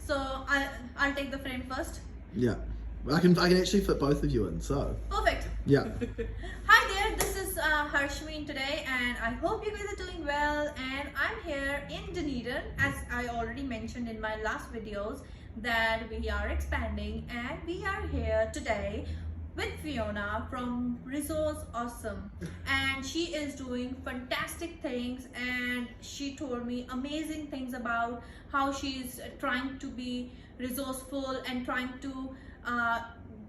So I'll take the frame first. Yeah. I can actually fit both of you in, so. Perfect. Yeah. Hi there, this is Harshmeen today, and I hope you guys are doing well. And I'm here in Dunedin, as I already mentioned in my last videos, that we are expanding, and we are here today with Fiona from ResAwesome, and she is doing fantastic things, and she told me amazing things about how she's trying to be resourceful and trying to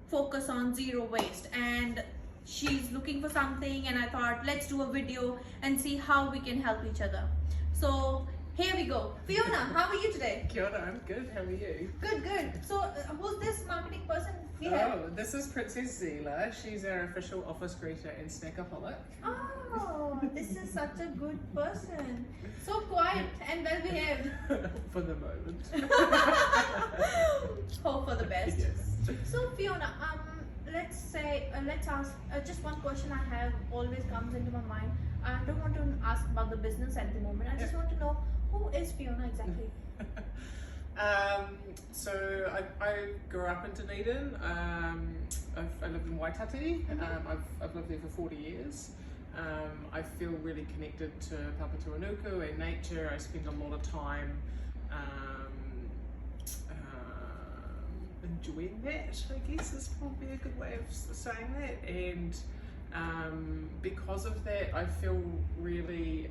focus on zero waste, and she's looking for something, and I thought let's do a video and see how we can help each other. So here we go. Fiona, how are you today? Kia ora, I'm good. How are you? Good, good. So who's this marketing person we Oh, have? this is Princess Zila. She's our official office greeter and snackaholic. Oh, this is such a good person. So quiet and well behaved. For the moment. Hope for the best. Yes. So Fiona, let's ask just one question I have always comes into my mind. I don't want to ask about the business at the moment. I just want to know, who is Fiona exactly? So I grew up in Dunedin. I live in Waitati. I've lived there for 40 years. I feel really connected to Papatūānuku and nature. I spend a lot of time enjoying that, I guess is probably a good way of saying that. And because of that, I feel really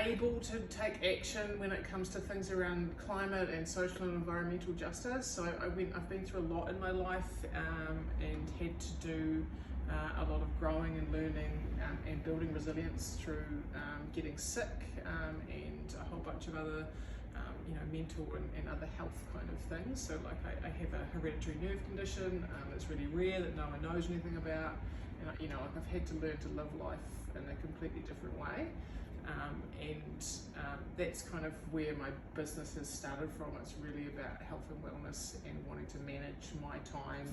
able to take action when it comes to things around climate and social and environmental justice. So I've been through a lot in my life and had to do a lot of growing and learning and building resilience through getting sick and a whole bunch of other mental and other health kind of things. So like I have a hereditary nerve condition that's really rare that no one knows anything about, and I've had to learn to live life in a completely different way, and that's kind of where my business has started from. It's really about health and wellness and wanting to manage my time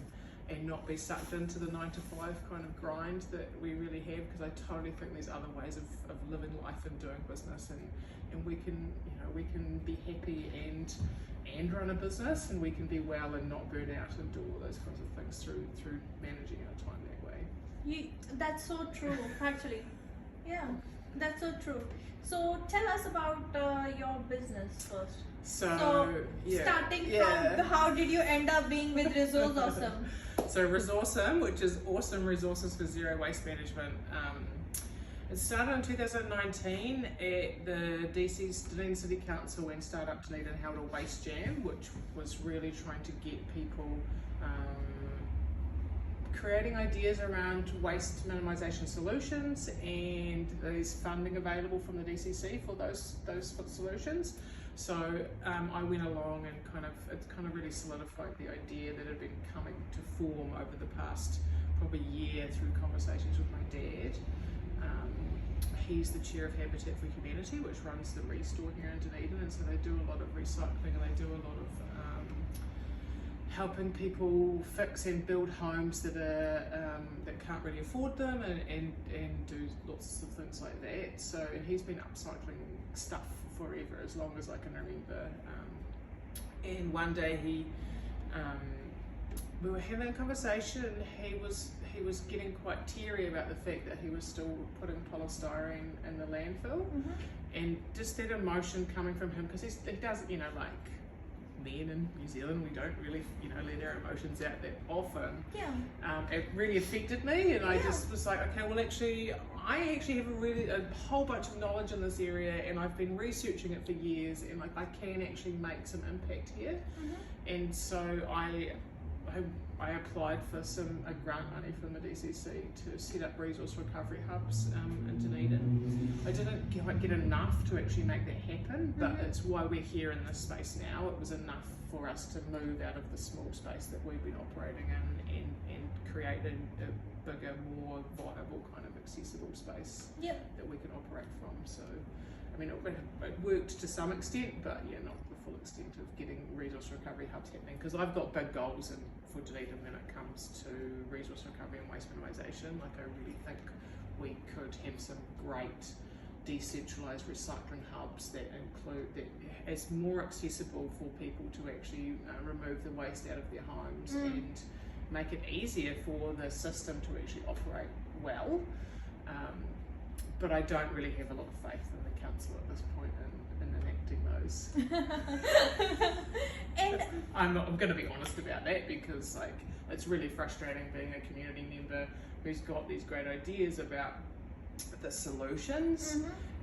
and not be sucked into the 9 to 5 kind of grind that we really have, because I totally think there's other ways of living life and doing business, and we can be happy and run a business, and we can be well and not burn out and do all those kinds of things through managing our time that way. That's so true, actually. Yeah, that's so true. So tell us about your business first. So yeah, starting from how did you end up being with ResAwesome? So ResAwesome, which is awesome resources for zero waste management. It started in 2019 at the DC's Dunedin City Council when Startup Dunedin held a waste jam, which was really trying to get people creating ideas around waste minimisation solutions, and there's funding available from the DCC for those solutions. So I went along and it kind of really solidified the idea that had been coming to form over the past probably year through conversations with my dad. He's the chair of Habitat for Humanity, which runs the Restore here in Dunedin, and so they do a lot of recycling, and they do a lot of helping people fix and build homes that can't really afford them, and do lots of things like that. So he's been upcycling stuff forever, as long as I can remember. And one day we were having a conversation, and he was getting quite teary about the fact that he was still putting polystyrene in the landfill, and just that emotion coming from him, because he doesn't, like men in New Zealand, we don't really, let our emotions out that often. Yeah. It really affected me, and I just was like, okay, well I actually have a whole bunch of knowledge in this area, and I've been researching it for years, and I can actually make some impact here. And so I applied for a grant money from the DCC to set up resource recovery hubs in Dunedin. I didn't quite get enough to actually make that happen, but it's why we're here in this space now. It was enough for us to move out of the small space that we've been operating in and create a bigger, more viable kind of accessible space that we can operate from. So, I mean, it worked to some extent, but not the full extent of getting resource recovery hubs happening, because I've got big goals for Dunedin when it comes to resource recovery and waste minimisation. Like, I really think we could have some great decentralized recycling hubs that is more accessible for people to actually remove the waste out of their homes and make it easier for the system to actually operate well. But I don't really have a lot of faith in the council at this point in enacting those. And I'm going to be honest about that, because like it's really frustrating being a community member who's got these great ideas about the solutions,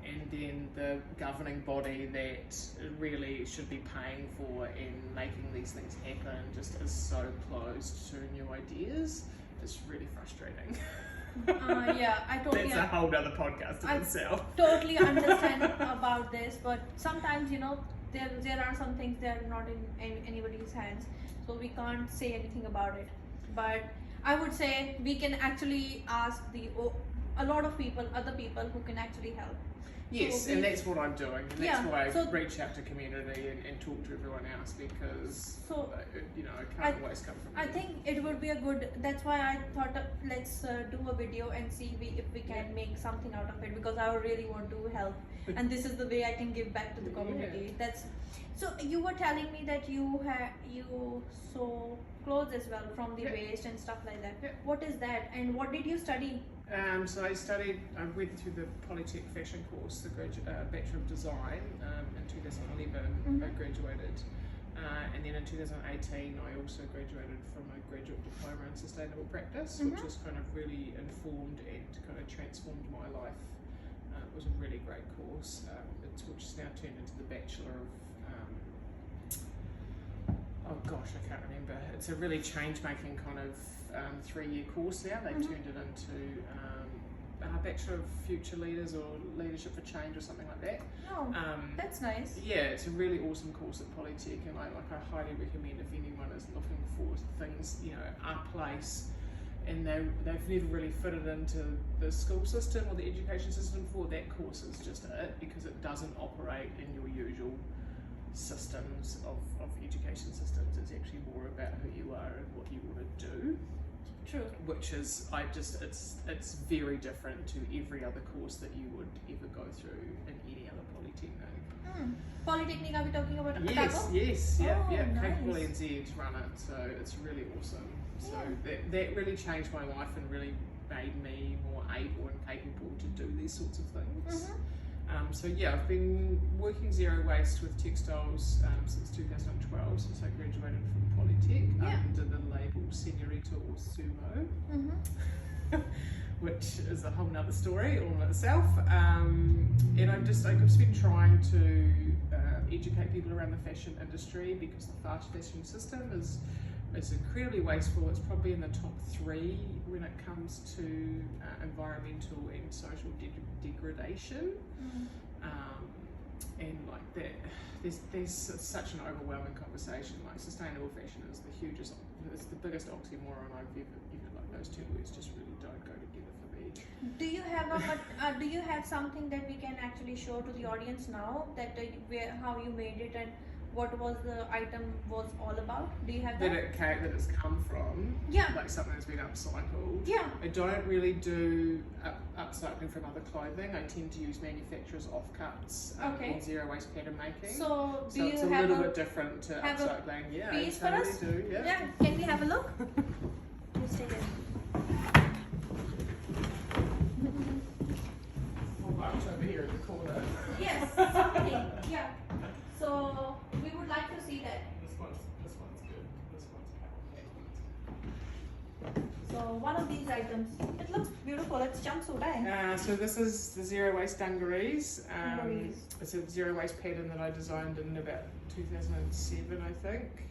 and then the governing body that really should be paying for and making these things happen just is so closed to new ideas. It's really frustrating. yeah, I totally. That's a whole other podcast in itself. Totally understand about this, but sometimes there are some things that are not in anybody's hands, so we can't say anything about it. But I would say we can actually ask a lot of people, other people who can actually help. Yes, so and that's what I'm doing, and that's why I so reach out to community and talk to everyone else, because I can't always come from I think it would be a good, that's why I thought let's do a video and see if we can make something out of it, because I really want to help, and this is the way I can give back to the community. So you were telling me that you sew clothes as well from the waste and stuff like that. What is that, and what did you study? So I went through the Polytech fashion course, the Bachelor of Design, in 2011. I graduated, and then in 2018 I also graduated from a graduate diploma in sustainable practice, which was kind of really informed and kind of transformed my life. It was a really great course, which is now turned into the Bachelor of oh gosh, I can't remember. It's a really change-making kind of 3-year course now. They've turned it into a Bachelor of Future Leaders or Leadership for Change or something like that. Oh, that's nice. Yeah, it's a really awesome course at Polytech, and I highly recommend if anyone is looking for things, our place, and they've never really fitted into the school system or the education system before. That course is just it, because it doesn't operate in your usual systems of education systems. It's actually more about who you are and what you want to do. True. Which is, it's very different to every other course that you would ever go through in any other polytechnic. Polytechnic, are we talking about Yes, yeah. Nice. Capable NZ run it, so it's really awesome. So that really changed my life and really made me more able and capable to do these sorts of things. So yeah, I've been working zero waste with textiles since 2012, since I graduated from Polytech, under the label Senorita or Sumo, which is a whole nother story all in itself. And I've just been trying to educate people around the fashion industry, because the fast fashion system is incredibly wasteful. It's probably in the top 3 when it comes to environmental and social degradation. And like that, there's such an overwhelming conversation. Like sustainable fashion is it's the biggest oxymoron I've ever like those two words just really don't go together for me. Do you have something that we can actually show to the audience now, that how you made it and what was the item was all about? Do you have that? That it's come from, like something that's been upcycled. I don't really do upcycling from other clothing. I tend to use manufacturers' offcuts and zero waste pattern making. So it's a little bit different to upcycling. Yeah, piece I totally for us? do. Yeah. Can we have a look? Please take it. Over here in the corner. Yes, something. Yeah. So we would like to see that. This one's good. This one's So one of these items, it looks beautiful. It's jumpsuit, eh? So this is the zero waste dungarees. Dungarees. It's a zero waste pattern that I designed in about 2007, I think.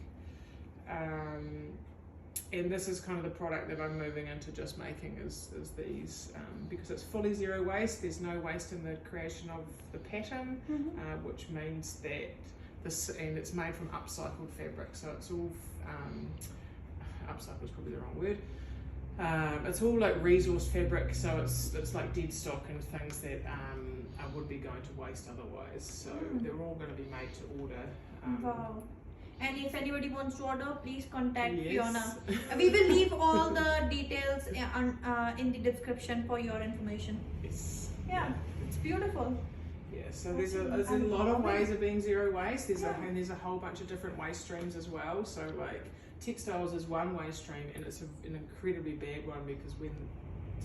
And this is kind of the product that I'm moving into just making is these, because it's fully zero waste. There's no waste in the creation of the pattern, which means that and it's made from upcycled fabric. So it's all, upcycled is probably the wrong word. It's all like resource fabric, so it's like dead stock and things that would be going to waste otherwise. So they're all going to be made to order. Wow. And if anybody wants to order, please contact Fiona. We will leave all the details in the description for your information. Yes. Yeah. it's beautiful. Yeah, so there's a lot of ways of being zero waste. And there's a whole bunch of different waste streams as well. So like textiles is one waste stream, and it's an incredibly bad one because when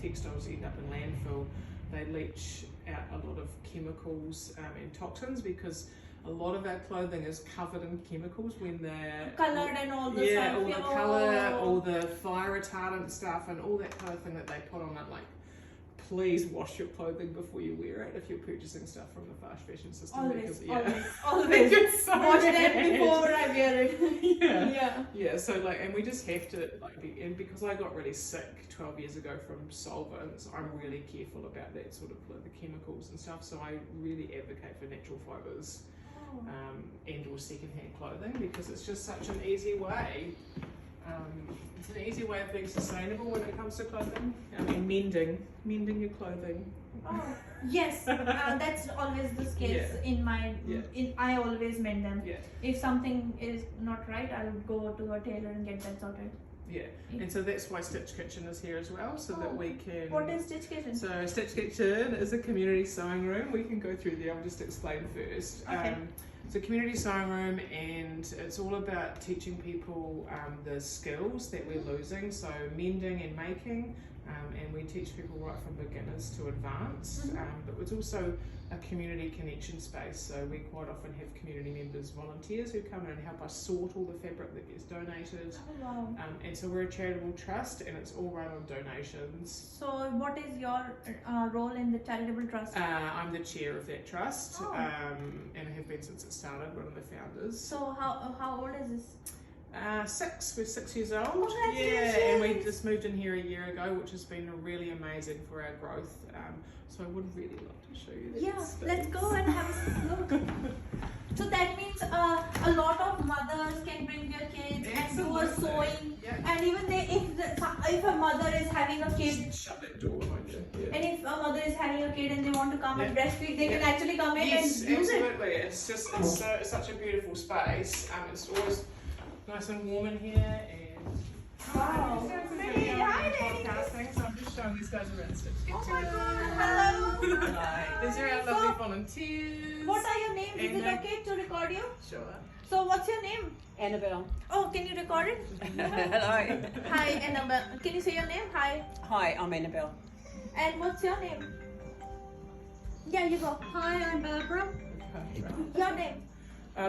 textiles end up in landfill, they leach out a lot of chemicals and toxins, because a lot of our clothing is covered in chemicals when they're Colored and all the yeah, stuff. all the colour, all the fire retardant stuff, and all that kind of thing that they put on it. Like, please wash your clothing before you wear it if you're purchasing stuff from the fast fashion system. Always, Because, always. It's so Wash them bad. before I wear it. Yeah, so like, and we just have to like be, and because I got really sick 12 years ago from solvents, I'm really careful about that sort of like the chemicals and stuff. So I really advocate for natural fibres and or secondhand clothing, because it's just such an easy way. It's an easy way of being sustainable when it comes to clothing. I mean, mending your clothing. Oh, yes, that's always the case in my. I always mend them. Yeah. If something is not right, I'll go to a tailor and get that sorted. Yeah, and so that's why Stitch Kitchen is here as well, so that we can... What is Stitch Kitchen? So Stitch Kitchen is a community sewing room. We can go through there, I'll just explain first. Okay. It's a community sewing room, and it's all about teaching people the skills that we're losing, so mending and making, and we teach people right from beginners to advanced, but it's also a community connection space, so we quite often have community members, volunteers who come in and help us sort all the fabric that gets donated. Oh, wow. And so we're a charitable trust, and it's all run on donations. So what is your role in the Charitable Trust? I'm the chair of that trust, Oh. and I have been since it started, one of the founders. So how old is this? 6, we're 6 years old. Congratulations. Yeah, and we just moved in here a year ago, which has been really amazing for our growth. So I would really love to show you that. Yeah, space. let's go and have a look. So that means a lot of mothers can bring their kids and do a sewing, and even if a mother is having a kid, Shut that door behind you. Yeah. and if a mother is having a kid and they want to come and breastfeed, they can actually come in Yes, and use it. absolutely. It's just it's such a beautiful space. It's always nice and warm in here, and Wow. Hey, hi, podcasting. So I'm just showing these guys around Stitch Kitchen. Oh my god, hello. Hi. These are our lovely volunteers. What are your names? Is it okay to record you? Sure. So what's your name? Annabelle. Oh, can you record it? Hello. Hi, Annabelle. Can you say your name? Hi. Hi, I'm Annabelle. And what's your name? Yeah, you go. Hi, I'm Barbara. Your name?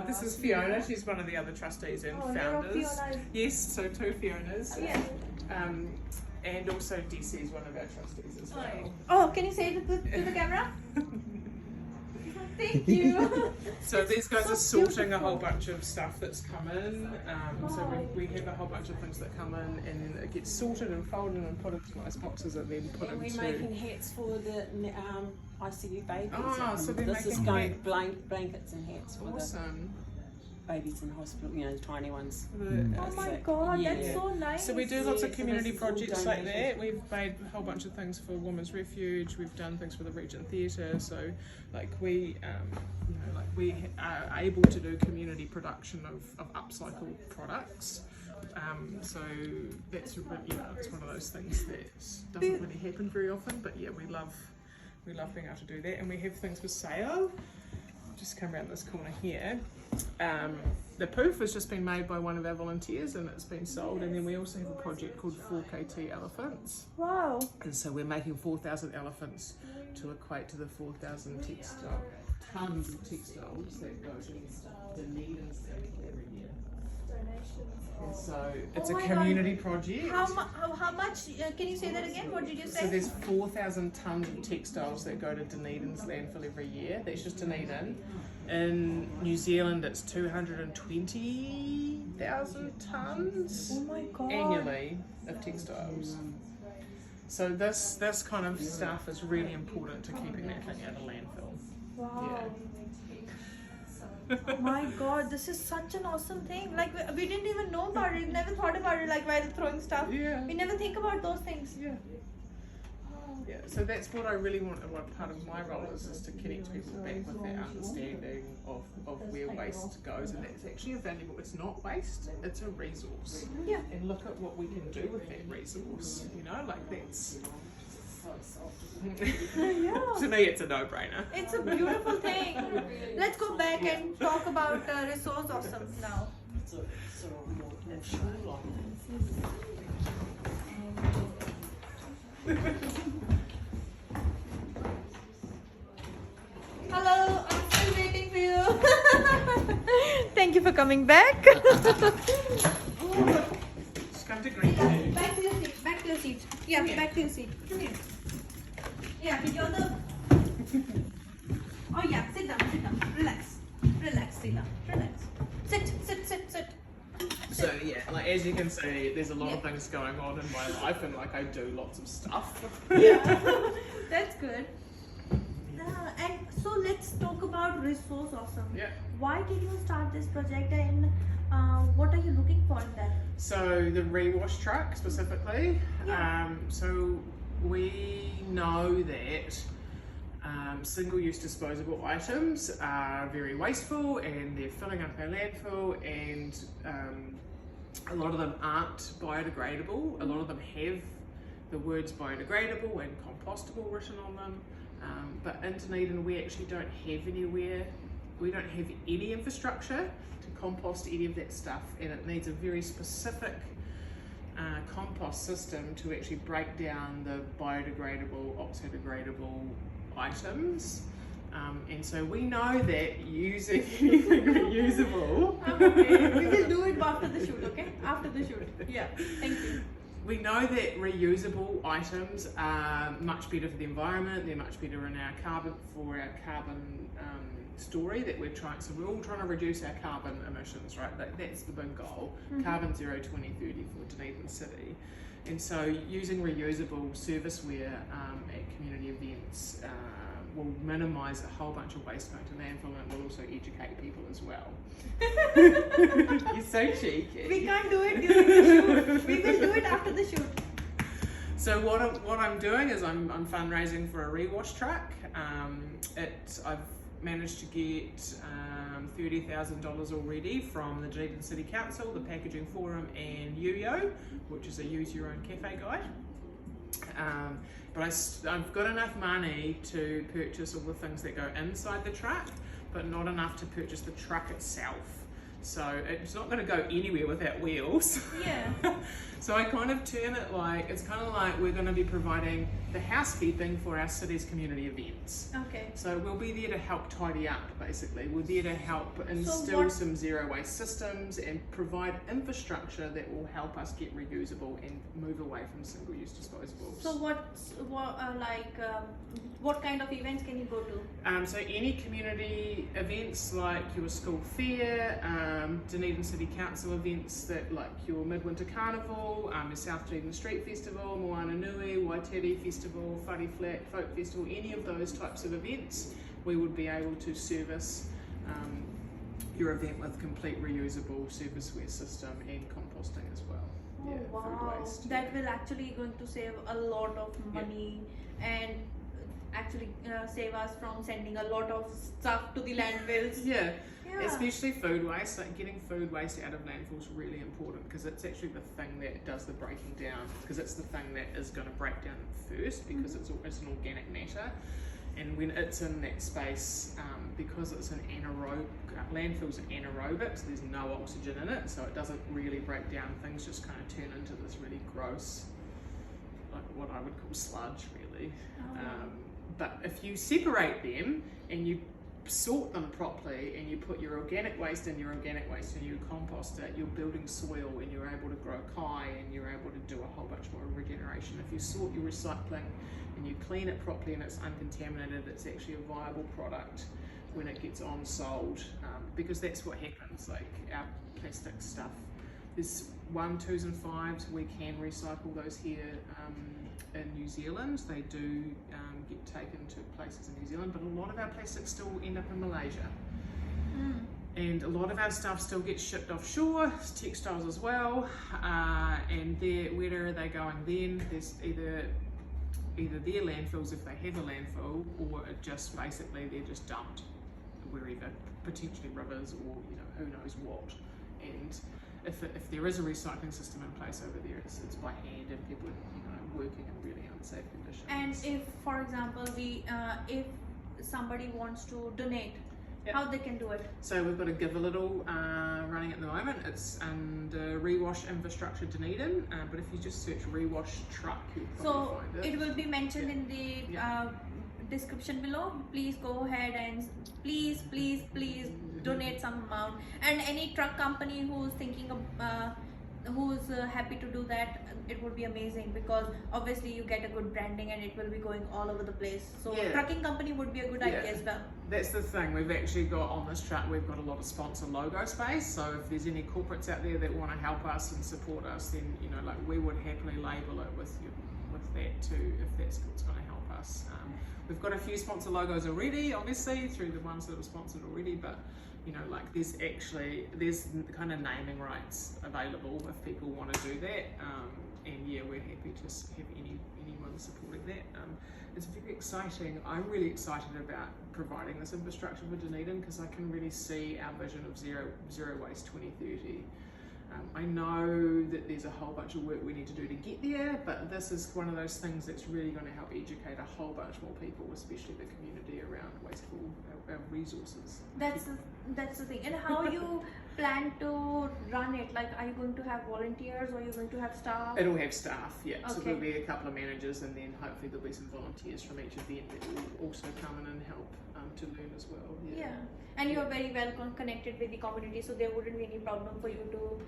This is Fiona. She's one of the other trustees and founders. Fiona. Yes, so 2 Fionas. Yeah. And also DC is one of our trustees as well. Oh, can you say it to the camera? Thank you. So these guys so are sorting beautiful. a whole bunch of stuff that's come in. So we have a whole bunch of things that come in, and then it gets sorted and folded and put into nice boxes, and then put And we're into... making hats for the ICU babies. Oh, so they're this is making going hats. blankets and hats for Awesome. the babies in hospital, you know, the tiny ones. Oh my god, that's Yeah. so nice. So we do lots of Yeah, so community this is all projects like donated. that. We've made a whole bunch of things for Women's Refuge. We've done things for the Regent Theatre. So, like we are able to do community production of upcycled products. So that's it's one of those things that doesn't really happen very often. But yeah, we love being able to do that, and we have things for sale. Just come around this corner here. The poof has just been made by one of our volunteers, and it's been sold. And then we also have a project called 4KT elephants, Wow. and so we're making 4,000 elephants to equate to the 4,000 tons of textiles that go to the needles every year. And so it's Oh a my community project. How much? Can you say that again? What did you So say? there's 4,000 tons of textiles that go to Dunedin's landfill every year. That's just Dunedin. In New Zealand, it's 220,000 tons Oh my god. annually of textiles. So this kind of stuff is really important to keeping that thing out of landfill. Wow. My god, this is such an awesome thing. Like we didn't even know about it, never thought about it, like while throwing stuff. Yeah. We never think about those things. Yeah. Yeah, so that's what I really want. What part of my role is to connect people back with that understanding of where waste goes, and that's actually a valuable. It's not waste; it's a resource. Yeah. And look at what we can do with that resource. You know, like so soft. Yeah. To me, it's a no-brainer. It's a beautiful thing. Let's go back and talk about ResAwesome now. So it's sort of more shoe-like. Hello, I'm still waiting for you. Thank you for coming back. Just come to green. Back to your seat. Back to your seat. Yeah, back to your seat. Come here. Yeah, you're the. Oh yeah, sit down. Relax, Sila. Relax. Sit. So yeah, like as you can see, there's a lot of things going on in my life, and like I do lots of stuff. Yeah, that's good. And so let's talk about ResAwesome. Yeah. Why did you start this project, and what are you looking for in that? So the ReWash truck specifically. Yeah. So we know that single-use disposable items are very wasteful and they're filling up our landfill, and a lot of them aren't biodegradable. A lot of them have the words biodegradable and compostable written on them. But in Dunedin, we actually don't have any infrastructure to compost any of that stuff, and it needs a very specific compost system to actually break down the biodegradable, oxo-degradable items. And so we know that using anything reusable. Okay, we will do it after the shoot, okay? After the shoot. Yeah, thank you. We know that reusable items are much better for the environment. They're much better in our carbon story that we're trying. So we're all trying to reduce our carbon emissions, right? That's the big goal. Carbon zero 2030 for Dunedin City. And so using reusable serviceware at community events will minimise a whole bunch of waste going to landfill, and it will also educate people as well. You're so cheeky. We can't do it during the shoot. We will do it after the shoot. So what I'm doing is I'm fundraising for a ReWash truck. I've managed to get $30,000 already from the Dunedin City Council, the Packaging Forum, and UYO, which is a use your own cafe guide. But I've got enough money to purchase all the things that go inside the truck, but not enough to purchase the truck itself. So it's not going to go anywhere without wheels. Yeah. So I kind of turn it like, it's kind of like we're going to be providing the housekeeping for our city's community events. Okay. So we'll be there to help tidy up, basically. We're there to help instill some zero waste systems and provide infrastructure that will help us get reusable and move away from single-use disposables. So what kind of events can you go to? So any community events like your school fair, Dunedin City Council events that like your Midwinter Carnival, your South Dunedin Street Festival, Moana Nui, Waiteri Festival, Whare Flat Folk Festival, any of those types of events, we would be able to service your event with complete reusable serviceware system and composting as well. Oh, Yeah, wow. food waste. That will actually going to save a lot of money and actually save us from sending a lot of stuff to the landfills. Yeah. Yeah. Especially food waste, like getting food waste out of landfill is really important because it's actually the thing that does the breaking down, because it's the thing that is going to break down first, because it's an organic matter. And when it's in that space, because it's an anaerobic, landfills are anaerobic, so there's no oxygen in it, so it doesn't really break down. Things just kind of turn into this really gross, like what I would call sludge, really. Oh. But if you separate them and you sort them properly and you put your organic waste in your organic waste and you compost it, you're building soil and you're able to grow kai and you're able to do a whole bunch more regeneration. If you sort your recycling and you clean it properly and it's uncontaminated, it's actually a viable product when it gets on sold, because that's what happens. Like our plastic stuff, there's 1, 2s and 5s, we can recycle those here in New Zealand. They do get taken to places in New Zealand, but a lot of our plastics still end up in Malaysia. And a lot of our stuff still gets shipped offshore, textiles as well, and where are they going then? There's either their landfills if they have a landfill, or it just basically they're just dumped wherever, potentially rivers or who knows what. And if there is a recycling system in place over there, it's by hand and people working in really unsafe conditions. And if, for example, if somebody wants to donate, Yep. how they can do it? So we've got a Give a Little running at the moment. It's under ReWash Infrastructure Dunedin, but if you just search ReWash Truck, you'll probably find it. It will be mentioned Yeah. in the Yeah. description below. Please go ahead and please donate some amount. And any truck company who's thinking of who's happy to do that, it would be amazing, because obviously you get a good branding and it will be going all over the place. So Yeah. trucking company would be a good idea as well. That's the thing, we've actually got on this truck, we've got a lot of sponsor logo space, so if there's any corporates out there that want to help us and support us, then like we would happily label it with that too, if that's what's going to help us. We've got a few sponsor logos already, obviously, through the ones that are sponsored already, but like there's kind of naming rights available if people want to do that, and yeah, we're happy to have anyone supporting that. It's very exciting. I'm really excited about providing this infrastructure for Dunedin, because I can really see our vision of zero waste 2030. I know that there's a whole bunch of work we need to do to get there, but this is one of those things that's really going to help educate a whole bunch more people, especially the community around wasteful resources. That's the thing. And how you plan to run it? Like, are you going to have volunteers or are you going to have staff? It'll have staff, yeah. So Okay. there'll be a couple of managers, and then hopefully there'll be some volunteers from each event that will also come in and help to learn as well. Yeah. And you are very well connected with the community, so there wouldn't be any problem for you to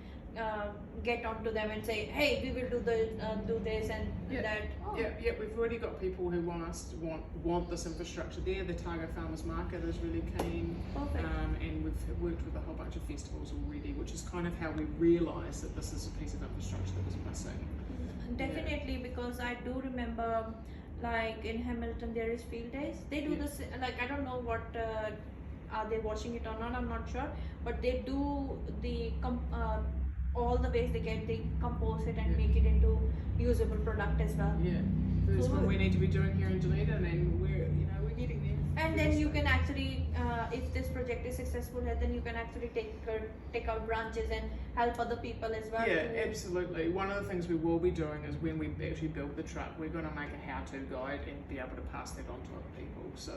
get onto them and say, hey, we will do this and Yeah. that. Oh. Yeah, we've already got people who want this infrastructure there. The Targa Farmers Market is really keen. Perfect. And we've worked with a whole bunch of festivals already, which is kind of how we realised that this is a piece of infrastructure that was missing. Definitely, because I do remember, like in Hamilton there is field days. They do Yeah. this, like I don't know what are they washing it or not, I'm not sure, but they do the all the waste they get, they compose it and Yeah. make it into usable product as well. Yeah, that's So- what we need to be doing here in Dunedin, and we're getting there. And then you can actually, if this project is successful, then you can actually take out branches and help other people as well. Yeah, to- absolutely. One of the things we will be doing is when we actually build the truck, we're going to make a how-to guide and be able to pass that on to other people. So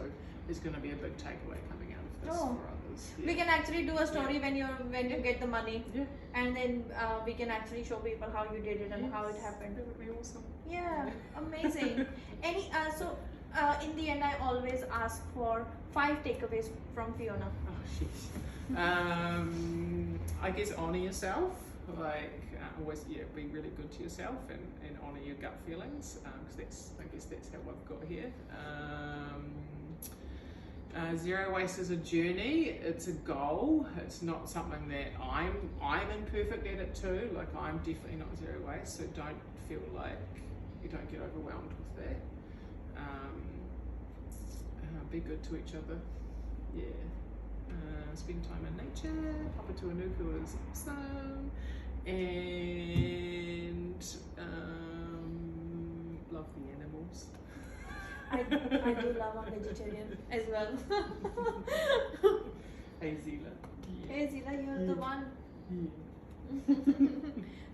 there's going to be a big takeaway coming out of this Oh. for others. We can actually do a story when you get the money, Yeah. and then we can actually show people how you did it and how it happened. That would be awesome. Yeah, amazing. In the end, I always ask for 5 takeaways from Fiona. Oh, sheesh. I guess honour yourself. Like, always, be really good to yourself and honour your gut feelings. Because I guess that's how I've got here. Zero waste is a journey. It's a goal. It's not something that I'm imperfect at it too. Like, I'm definitely not zero waste. So don't feel like you don't get overwhelmed with that. Be good to each other. Yeah. Spend time in nature. Papa Tuanuku is awesome. And love the animals. I do love a vegetarian as well. Hey Zila. Hey Zila, you're the one.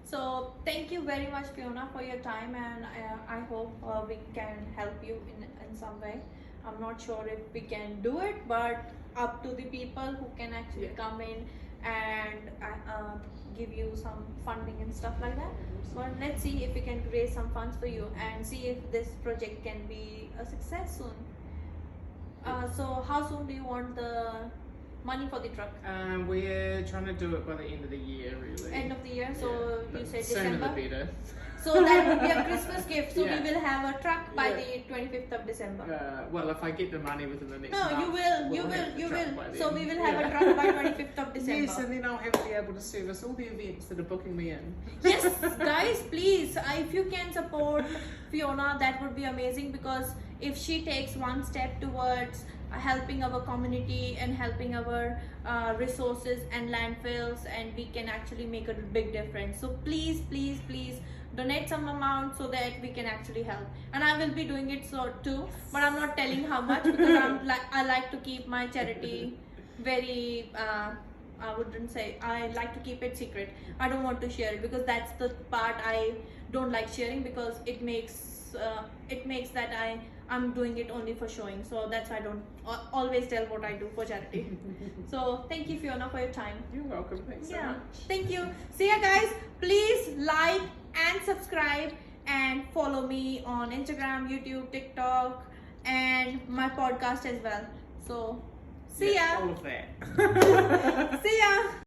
So thank you very much, Fiona, for your time, and I hope we can help you in some way. I'm not sure if we can do it, but up to the people who can actually come in and give you some funding and stuff like that. But let's see if we can raise some funds for you and see if this project can be a success soon. So how soon do you want the money for the truck? We're trying to do it by the end of the year, really. End of the year, so Yeah, you but said sooner December. the better. So that would be a Christmas gift. So Yeah. we will have a truck by Yeah. the 25th of December. Well, if I get the money within the next No, month, you will, we'll have the you truck will. by So then. we will have Yeah. a truck by 25th of December. Yes, and then I'll have to be able to service all the events that are booking me in. Yes, guys, please, if you can support Fiona, that would be amazing, because if she takes one step towards helping our community and helping our resources and landfills, and we can actually make a big difference. So please, please, please donate some amount so that we can actually help. And I will be doing it so too, but I'm not telling how much, because I like to keep my charity very I wouldn't say, I like to keep it secret. I don't want to share it because that's the part I don't like sharing, because it makes that I'm doing it only for showing. So that's why I don't always tell what I do for charity. So thank you, Fiona, for your time. You're welcome. Thanks so much. Thank you. See ya, guys. Please like and subscribe and follow me on Instagram, YouTube, TikTok, and my podcast as well. So see ya. All of that. See ya.